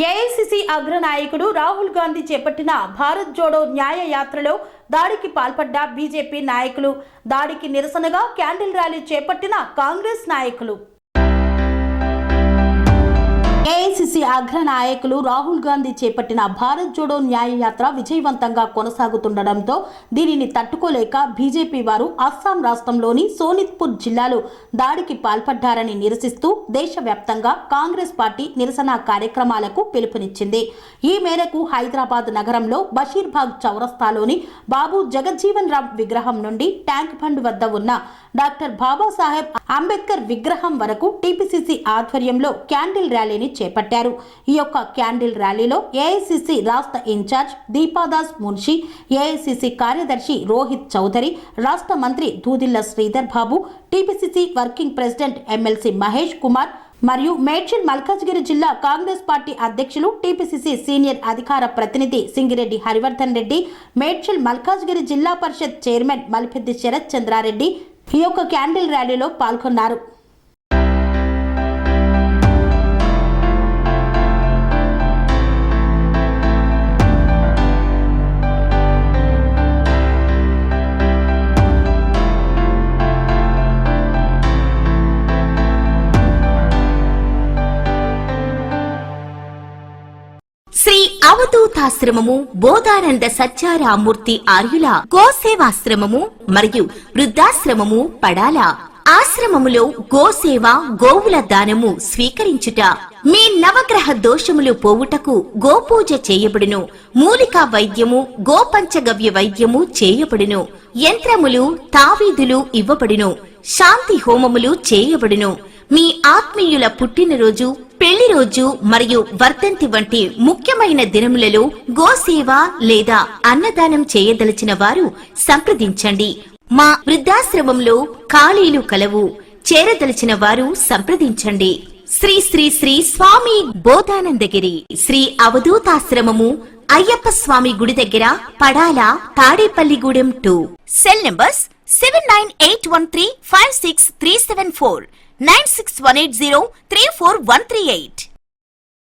AICC అగ్రనాయకుడు Rahul Gandhi చేపట్టిన భారత్ జోడో న్యాయ యాత్రలో దాడికి పాల్పడ్డ బీజేపీ నాయకులు, దాడికి నిరసనగా క్యాండిల్ ర్యాలీ చేపట్టిన కాంగ్రెస్ నాయకులు. ఏఐసీసీ అగ్రనాయకులు రాహుల్ గాంధీ చేపట్టిన భారత్ జోడో న్యాయ యాత్ర విజయవంతంగా కొనసాగుతుండటంతో దీనిని తట్టుకోలేక బీజేపీ వారు అస్సాం రాష్ట్రంలోని సోనిత్పూర్ జిల్లాలో దాడికి పాల్పడ్డారని నిరసిస్తూ దేశవ్యాప్తంగా కాంగ్రెస్ పార్టీ నిరసన కార్యక్రమాలకు పిలుపునిచ్చింది. ఈ మేరకు హైదరాబాద్ నగరంలో బషీర్బాగ్ చౌరస్తాలోని బాబు జగజ్జీవన్ రామ్ విగ్రహం నుండి ట్యాంక్ బండ్ వద్ద ఉన్న డాక్టర్ బాబాసాహెబ్ అంబేద్కర్ విగ్రహం వరకు టీపీసీసీ ఆధ్వర్యంలో క్యాండిల్ ర్యాలీని చేపట్టారు. ఈ యొక్క క్యాండిల్ ర్యాలీలో ఏఐసీసీ రాష్ట్ర ఇన్ఛార్జ్ దీపాదాస్ మున్షి, ఏఐసీసీ కార్యదర్శి రోహిత్ చౌదరి, రాష్ట్ర మంత్రి Duddilla Sridhar Babu, TPCC working president MLC Mahesh Kumar మరియు మేడ్చల్ మల్కాజ్గిరి జిల్లా కాంగ్రెస్ పార్టీ అధ్యక్షులు, టీపీసీసీ సీనియర్ అధికార ప్రతినిధి సింగిరెడ్డి హరివర్ధన్ రెడ్డి, మేడ్చల్ మల్కాజ్గిరి జిల్లా పరిషత్ చైర్మన్ మల్పెద్ది శరత్ చంద్రారెడ్డి ఈ యొక్క క్యాండిల్ ర్యాలీలో పాల్గొన్నారు. శ్రీ అవధూతాశ్రమము బోధానంద సత్యారామూర్తి ఆర్యుల గోసేవాశ్రమము మరియు వృద్ధాశ్రమము పడాల. ఆశ్రమములో గోసేవ, గోవుల దానము స్వీకరించుట, మీ నవగ్రహ దోషములు పోవుటకు గోపూజ చేయబడును. మూలికా వైద్యము, గోపంచగవ్య వైద్యము చేయబడును. యంత్రములు, తావీదులు ఇవ్వబడును. శాంతి హోమములు చేయబడును. మీ ఆత్మీయుల పుట్టినరోజు, పెళ్లి రోజు మరియు వర్ధంతి వంటి ముఖ్యమైన దినములలో గోసేవ లేదా అన్నదానం చేయదలిచిన వారు సంప్రదించండి. మా వృద్ధాశ్రమంలో ఖాళీలు కలవు. చేరదలిచిన వారు సంప్రదించండి. శ్రీ శ్రీ శ్రీ స్వామి బోధానందగిరి శ్రీ అవధూతాశ్రమము, అయ్యప్ప స్వామి గుడి దగ్గర, పడాల, తాడేపల్లిగూడెం 2. Cell numbers 7981356374, 96180341138.